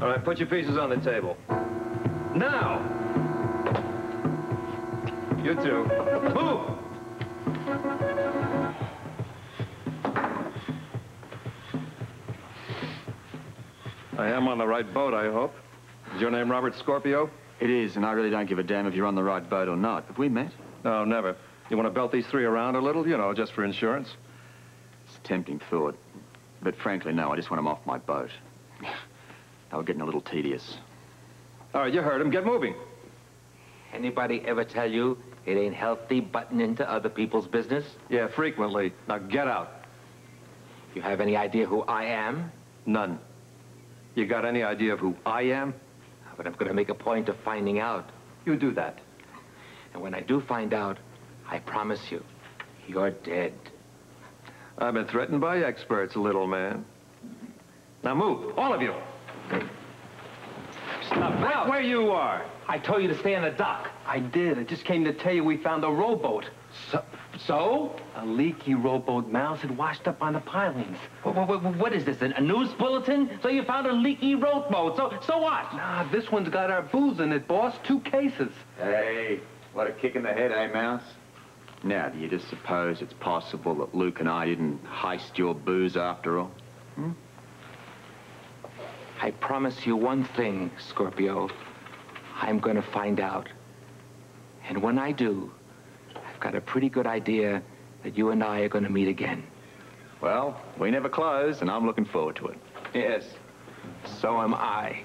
All right, put your pieces on the table. Now! You two, move! I am on the right boat, I hope. Is your name Robert Scorpio? It is, and I really don't give a damn if you're on the right boat or not. Have we met? No, never. You want to belt these three around a little, you know, just for insurance? It's a tempting thought. But frankly, no, I just want them off my boat. They were getting a little tedious. All right, you heard him. Get moving. Anybody ever tell you it ain't healthy butting into other people's business? Yeah, frequently. Now get out. You have any idea who I am? None. You got any idea of who I am? But I'm going to make a point of finding out. You do that. And when I do find out, I promise you, you're dead. I've been threatened by experts, little man. Now move, all of you. Stop right where you are. I told you to stay on the dock. I did. I just came to tell you we found a rowboat. So? A leaky rowboat. Mouse had washed up on the pilings. What is this, a news bulletin? So you found a leaky rowboat. So what? Nah, this one's got our booze in it, boss. 2 cases. Hey, what a kick in the head, eh, Mouse? Now, do you just suppose it's possible that Luke and I didn't heist your booze after all? Hmm? I promise you one thing, Scorpio. I'm going to find out. And when I do, I've got a pretty good idea that you and I are going to meet again. Well, we never close, and I'm looking forward to it. Yes, so am I.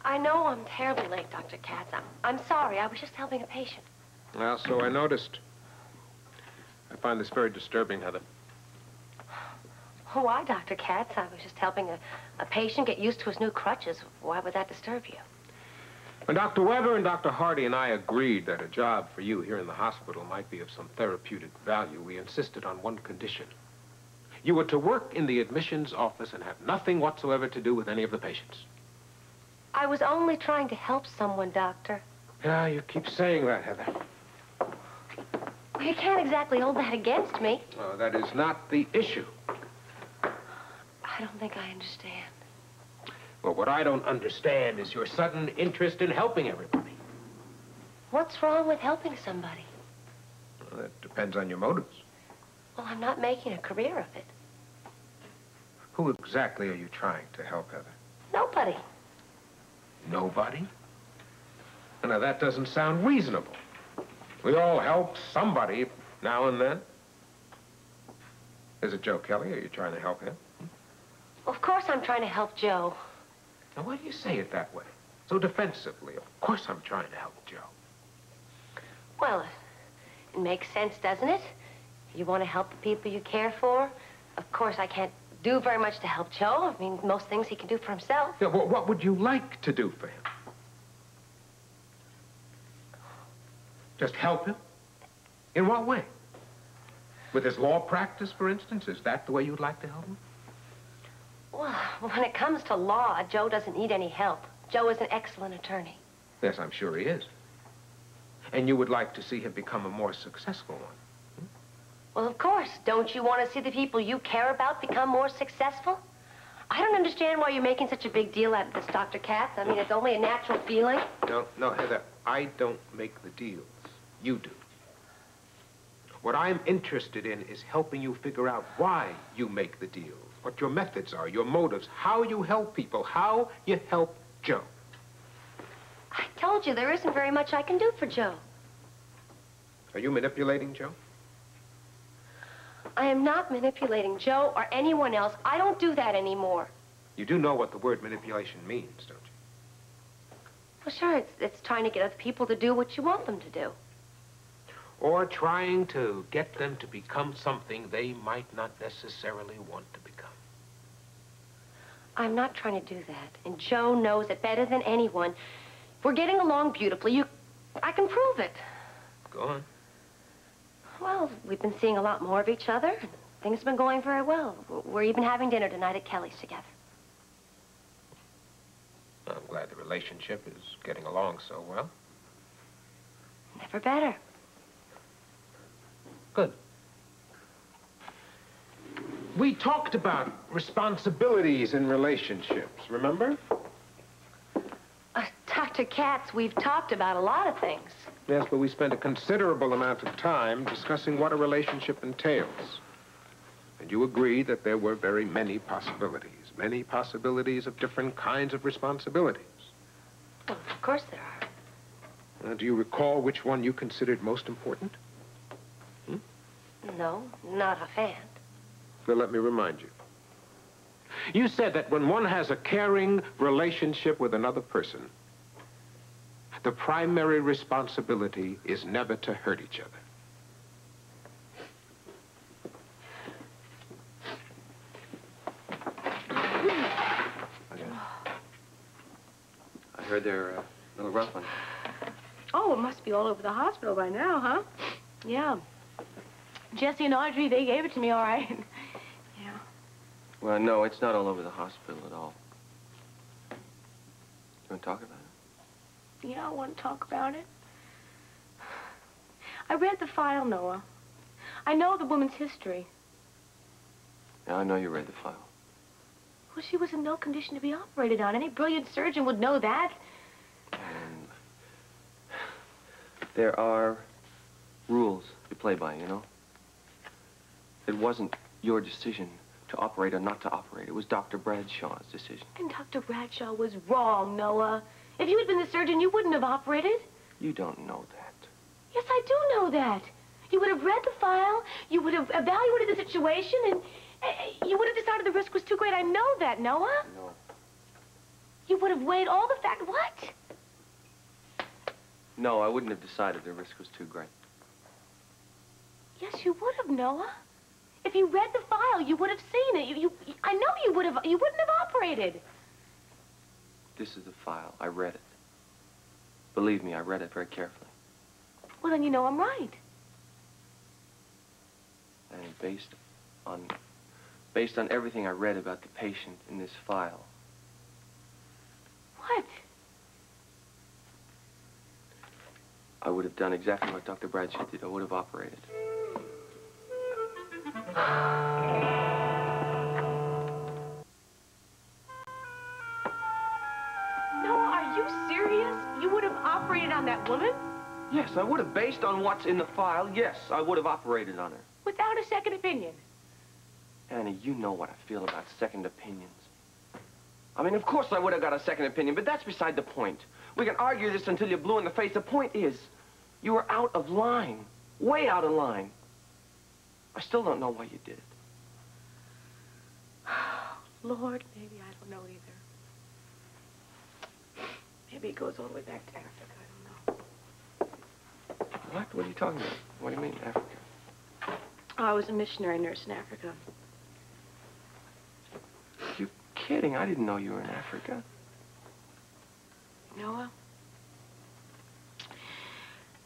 I know I'm terribly late, Dr. Katz. I'm sorry. I was just helping a patient. Well, so I noticed. I find this very disturbing, Heather. Why, Dr. Katz? I was just helping a patient get used to his new crutches. Why would that disturb you? When Dr. Weber and Dr. Hardy and I agreed that a job for you here in the hospital might be of some therapeutic value, we insisted on one condition. You were to work in the admissions office and have nothing whatsoever to do with any of the patients. I was only trying to help someone, Doctor. Yeah, you keep saying that, Heather. Well, you can't exactly hold that against me. Oh, that is not the issue. I don't think I understand. Well, what I don't understand is your sudden interest in helping everybody. What's wrong with helping somebody? Well, that depends on your motives. Well, I'm not making a career of it. Who exactly are you trying to help, Heather? Nobody. Nobody? Now, that doesn't sound reasonable. We all help somebody now and then. Is it Joe Kelly? Are you trying to help him? Of course I'm trying to help Joe. Now, why do you say it that way? So defensively. Of course I'm trying to help Joe. Well, it makes sense, doesn't it? You want to help the people you care for. Of course, I can't do very much to help Joe. I mean, most things he can do for himself. Yeah, well, what would you like to do for him? Just help him? In what way? With his law practice, for instance? Is that the way you'd like to help him? Well, when it comes to law, Joe doesn't need any help. Joe is an excellent attorney. Yes, I'm sure he is. And you would like to see him become a more successful one? Well, of course. Don't you want to see the people you care about become more successful? I don't understand why you're making such a big deal out of this, Dr. Katz. I mean, it's only a natural feeling. No, Heather, I don't make the deals. You do. What I'm interested in is helping you figure out why you make the deals, what your methods are, your motives, how you help people, how you help Joe. I told you there isn't very much I can do for Joe. Are you manipulating Joe? I am not manipulating Joe or anyone else. I don't do that anymore. You do know what the word manipulation means, don't you? Well, sure, it's trying to get other people to do what you want them to do. Or trying to get them to become something they might not necessarily want to become. I'm not trying to do that, and Joe knows it better than anyone. We're getting along beautifully. I can prove it. Go on. Well, we've been seeing a lot more of each other, and things have been going very well. We're even having dinner tonight at Kelly's together. I'm glad the relationship is getting along so well. Never better. Good. We talked about responsibilities in relationships, remember? Dr. Katz, we've talked about a lot of things. Yes, but we spent a considerable amount of time discussing what a relationship entails. And you agreed that there were very many possibilities of different kinds of responsibilities. Well, of course there are. Do you recall which one you considered most important? No, not offhand. Well, let me remind you. You said that when one has a caring relationship with another person, the primary responsibility is never to hurt each other. I heard they're a little rough on you. Oh, it must be all over the hospital by now, huh? Yeah. Jesse and Audrey, they gave it to me all right. Yeah. Well, no, it's not all over the hospital at all. You want to talk about it? Yeah, I want to talk about it. I read the file, Noah. I know the woman's history. Yeah, I know you read the file. Well, she was in no condition to be operated on. Any brilliant surgeon would know that. And there are rules you play by, you know? It wasn't your decision to operate or not to operate. It was Dr. Bradshaw's decision. And Dr. Bradshaw was wrong, Noah. If you had been the surgeon, you wouldn't have operated. You don't know that. Yes, I do know that. You would have read the file, you would have evaluated the situation, and you would have decided the risk was too great. I know that, Noah. No. You would have weighed all the facts. What? No, I wouldn't have decided the risk was too great. Yes, you would have, Noah. If you read the file, you would have seen it. I know you would have. You wouldn't have operated. This is the file. I read it. Believe me, I read it very carefully. Well, then you know I'm right. And based on everything I read about the patient in this file, What? I would have done exactly what Dr. Bradshaw did. I would have operated. Noah, are you serious? You would have operated on that woman? Yes, I would have. Based on what's in the file, yes, I would have operated on her. Without a second opinion? Annie, you know what I feel about second opinions. I mean, of course I would have got a second opinion, but that's beside the point. We can argue this until you're blue in the face. The point is, you were out of line. Way out of line. I still don't know why you did it. Lord, maybe I don't know either. Maybe it goes all the way back to Africa. I don't know. What? What are you talking about? What do you mean, Africa? Oh, I was a missionary nurse in Africa. You're kidding. I didn't know you were in Africa. Noah,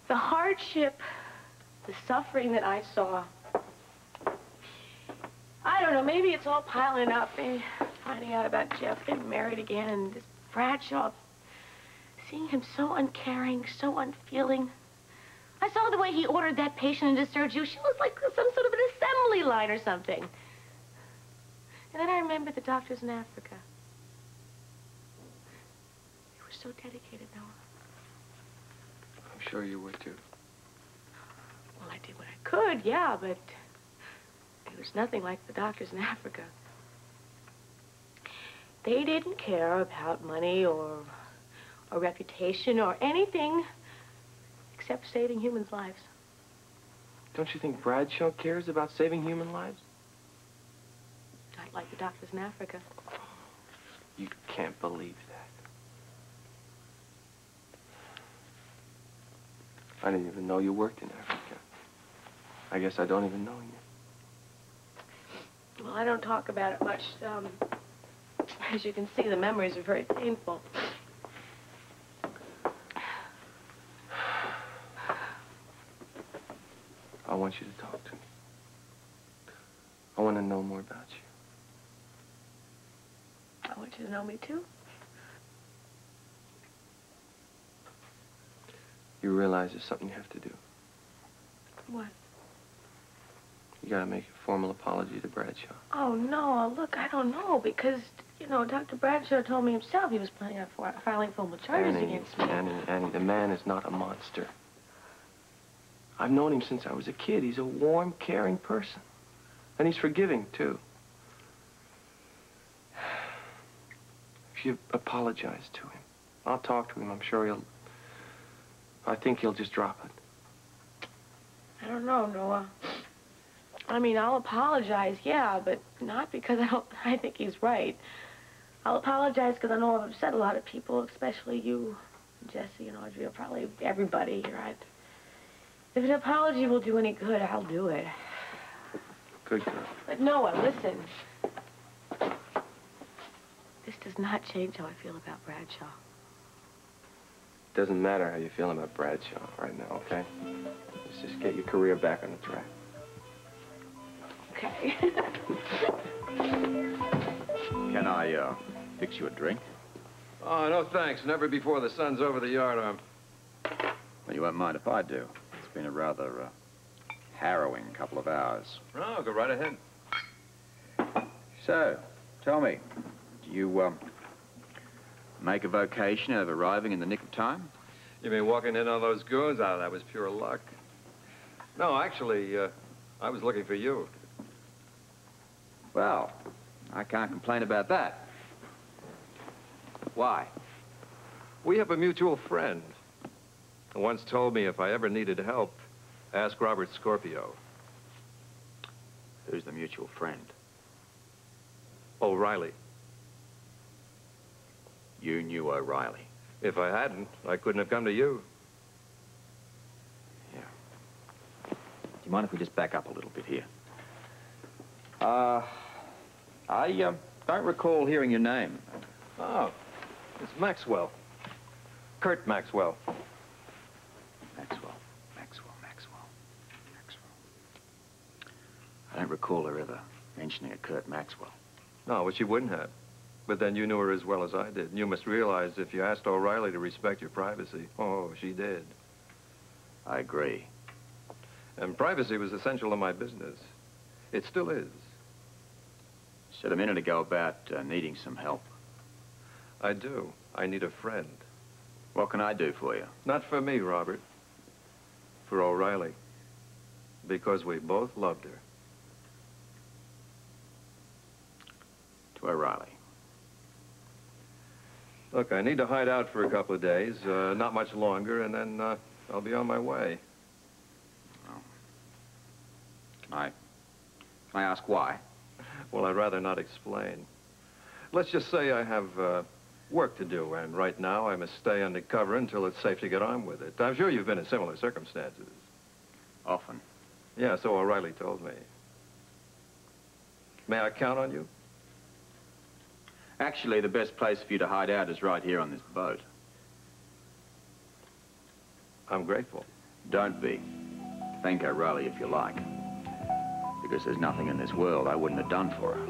the hardship, the suffering that I saw, I don't know, maybe it's all piling up. Maybe finding out about Jeff getting married again and this Bradshaw, seeing him so uncaring, so unfeeling. I saw the way he ordered that patient into surgery. She was like some sort of an assembly line or something. And then I remembered the doctors in Africa. They were so dedicated, Noah. I'm sure you were, too. Well, I did what I could, yeah, but it was nothing like the doctors in Africa. They didn't care about money or reputation or anything except saving humans' lives. Don't you think Bradshaw cares about saving human lives? Not like the doctors in Africa. You can't believe that. I didn't even know you worked in Africa. I guess I don't even know you. Well, I don't talk about it much. As you can see, the memories are very painful. I want you to talk to me. I want to know more about you. I want you to know me, too. You realize there's something you have to do. What? You gotta make a formal apology to Bradshaw. Oh, no, look, I don't know, because, you know, Dr. Bradshaw told me himself he was planning on filing formal charges against me. Annie, the man is not a monster. I've known him since I was a kid. He's a warm, caring person. And he's forgiving, too. If you apologize to him, I'll talk to him. I'm sure I think he'll just drop it. I don't know, Noah. I mean, I'll apologize, yeah, but not because I think he's right. I'll apologize because I know I've upset a lot of people, especially you, Jesse, and Audrey, probably everybody, right? If an apology will do any good, I'll do it. Good girl. But Noah, listen. This does not change how I feel about Bradshaw. Doesn't matter how you feel about Bradshaw right now, okay? Let's just get your career back on the track. Okay. Can I, fix you a drink? Oh, no thanks. Never before the sun's over the yardarm. Well, you won't mind if I do. It's been a rather, harrowing couple of hours. Oh, go right ahead. So, tell me, do you, make a vocation out of arriving in the nick of time? You mean walking in on those goons? Oh, that was pure luck. No, actually, I was looking for you. Well, I can't complain about that. Why? We have a mutual friend who once told me if I ever needed help, ask Robert Scorpio. Who's the mutual friend? O'Reilly. You knew O'Reilly. If I hadn't, I couldn't have come to you. Yeah. Do you mind if we just back up a little bit here? I don't recall hearing your name. Oh, it's Maxwell. Kurt Maxwell. Maxwell. I don't recall her ever mentioning a Kurt Maxwell. No, well, she wouldn't have. But then you knew her as well as I did. And you must realize if you asked O'Reilly to respect your privacy, oh, she did. I agree. And privacy was essential to my business. It still is. You said a minute ago about needing some help. I do. I need a friend. What can I do for you? Not for me, Robert. For O'Reilly. Because we both loved her. To O'Reilly. Look, I need to hide out for a couple of days, not much longer, and then I'll be on my way. Oh. Can I ask why? Well, I'd rather not explain. Let's just say I have work to do, and right now I must stay undercover until it's safe to get on with it. I'm sure you've been in similar circumstances. Often. Yeah, so O'Reilly told me. May I count on you? Actually, the best place for you to hide out is right here on this boat. I'm grateful. Don't be. Thank O'Reilly if you like. Because there's nothing in this world I wouldn't have done for her.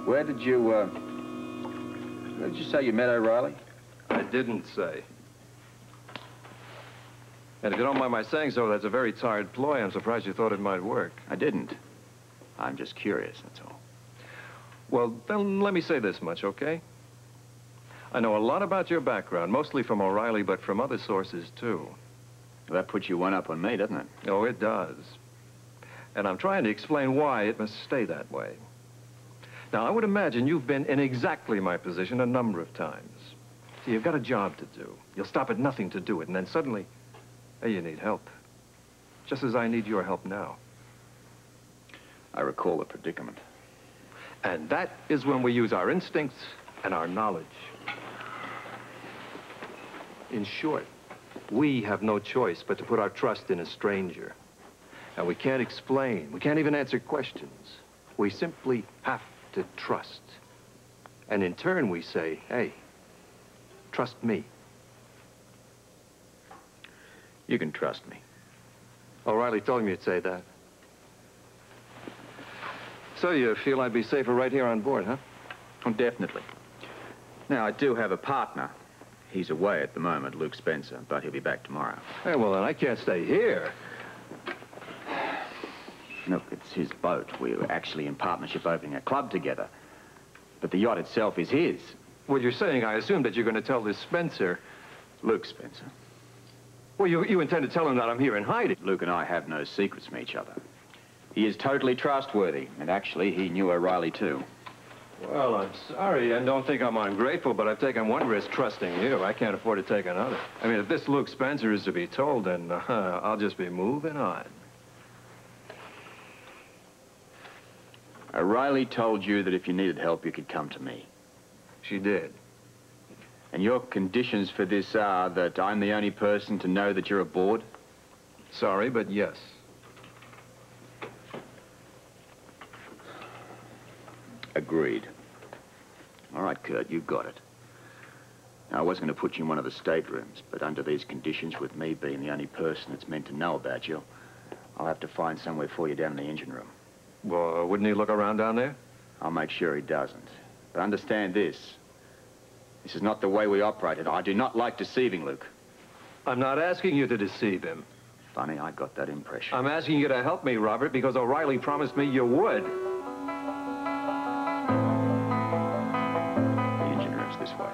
Where did you say you met O'Reilly? I didn't say. And if you don't mind my saying so, that's a very tired ploy. I'm surprised you thought it might work. I didn't. I'm just curious, that's all. Well, then let me say this much, okay? I know a lot about your background, mostly from O'Reilly, but from other sources, too. Well, that puts you one up on me, doesn't it? Oh, it does. And I'm trying to explain why it must stay that way. Now, I would imagine you've been in exactly my position a number of times. See, you've got a job to do. You'll stop at nothing to do it, and then suddenly, hey, you need help. Just as I need your help now. I recall the predicament. And that is when we use our instincts and our knowledge. In short, we have no choice but to put our trust in a stranger. And we can't explain. We can't even answer questions. We simply have to trust. And in turn, we say, hey, trust me. You can trust me. O'Reilly told me you'd say that. So you feel I'd be safer right here on board, huh? Oh, definitely. Now, I do have a partner. He's away at the moment, Luke Spencer, but he'll be back tomorrow. Hey, well, then I can't stay here. Look, it's his boat. We're actually in partnership opening a club together. But the yacht itself is his. What you're saying, I assume that you're going to tell this Spencer. Luke Spencer. Well, you intend to tell him that I'm here in hiding. Luke and I have no secrets from each other. He is totally trustworthy, and actually, he knew O'Reilly, too. Well, I'm sorry, and don't think I'm ungrateful, but I've taken one risk trusting you. I can't afford to take another. I mean, if this Luke Spencer is to be told, then I'll just be moving on. O'Reilly told you that if you needed help, you could come to me. She did. And your conditions for this are that I'm the only person to know that you're aboard? Sorry, but yes. Agreed. All right, Kurt, you got it. Now, I was going to put you in one of the staterooms, but under these conditions, with me being the only person that's meant to know about you, I'll have to find somewhere for you down in the engine room. Well, wouldn't he look around down there? I'll make sure he doesn't. But understand this. This is not the way we operate it. I do not like deceiving Luke. I'm not asking you to deceive him. Funny, I got that impression. I'm asking you to help me, Robert, because O'Reilly promised me you would. The engine room's this way.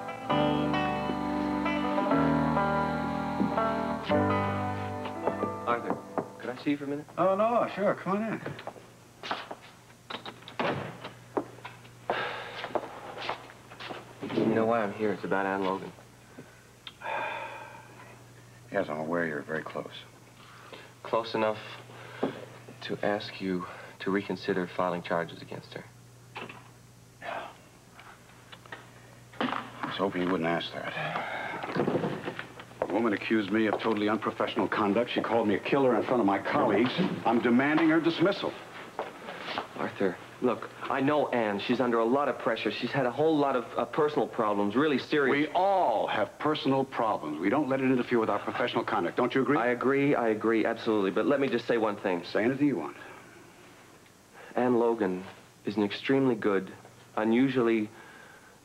Arthur, could I see you for a minute? Oh, no, sure. Come on in. You know why I'm here? It's about Ann Logan. Yes, I'm aware you're very close. Close enough to ask you to reconsider filing charges against her. I was hoping you wouldn't ask that. A woman accused me of totally unprofessional conduct. She called me a killer in front of my colleagues. I'm demanding her dismissal. Arthur, look, I know Ann. She's under a lot of pressure. She's had a whole lot of personal problems, really serious. We all have personal problems. We don't let it interfere with our professional conduct. Don't you agree? I agree, absolutely. But let me just say one thing. Say anything you want. Ann Logan is an extremely good, unusually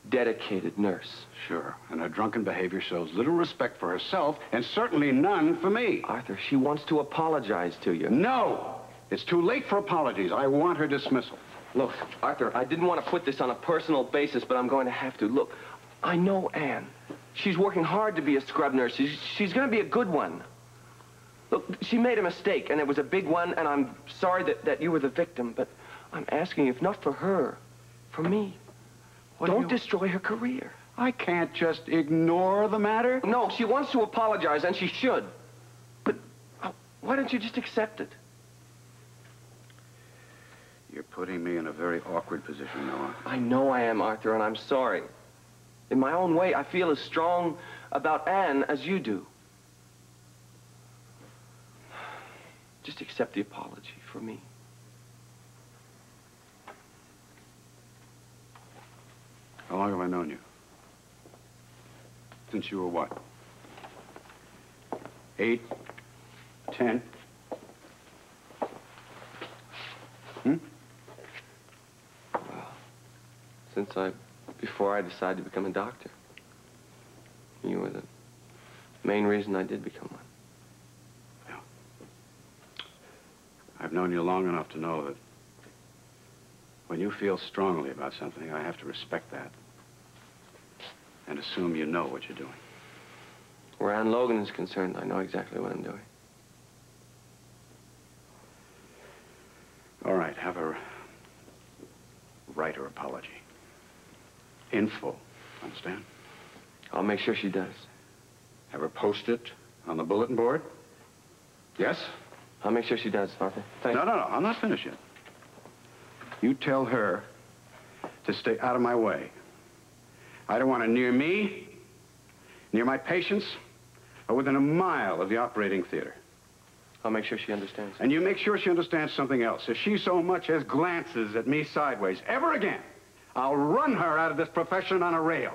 dedicated nurse. Sure, and her drunken behavior shows little respect for herself, and certainly none for me. Arthur, she wants to apologize to you. No! It's too late for apologies. I want her dismissal. Look, Arthur, I didn't want to put this on a personal basis, but I'm going to have to. Look, I know Ann. She's working hard to be a scrub nurse. She's going to be a good one. Look, she made a mistake, and it was a big one, and I'm sorry that you were the victim, but I'm asking, if not for her, for me. Don't destroy her career. I can't just ignore the matter. No, she wants to apologize, and she should. But why don't you just accept it? You're putting me in a very awkward position, Noah. I know I am, Arthur, and I'm sorry. In my own way, I feel as strong about Ann as you do. Just accept the apology for me. How long have I known you? Since you were what? 8? 10? Well, before I decided to become a doctor. You were the main reason I did become one. Yeah. I've known you long enough to know that when you feel strongly about something, I have to respect that and assume you know what you're doing. Where Ann Logan is concerned, I know exactly what I'm doing. All right, have her write her apology. In full, understand? I'll make sure she does. Have her post it on the bulletin board? Yes? I'll make sure she does, Arthur. Thank you. No, I'm not finished yet. You tell her to stay out of my way. I don't want her near me, near my patients, or within a mile of the operating theater. I'll make sure she understands. And you make sure she understands something else. If she so much as glances at me sideways ever again, I'll run her out of this profession on a rail.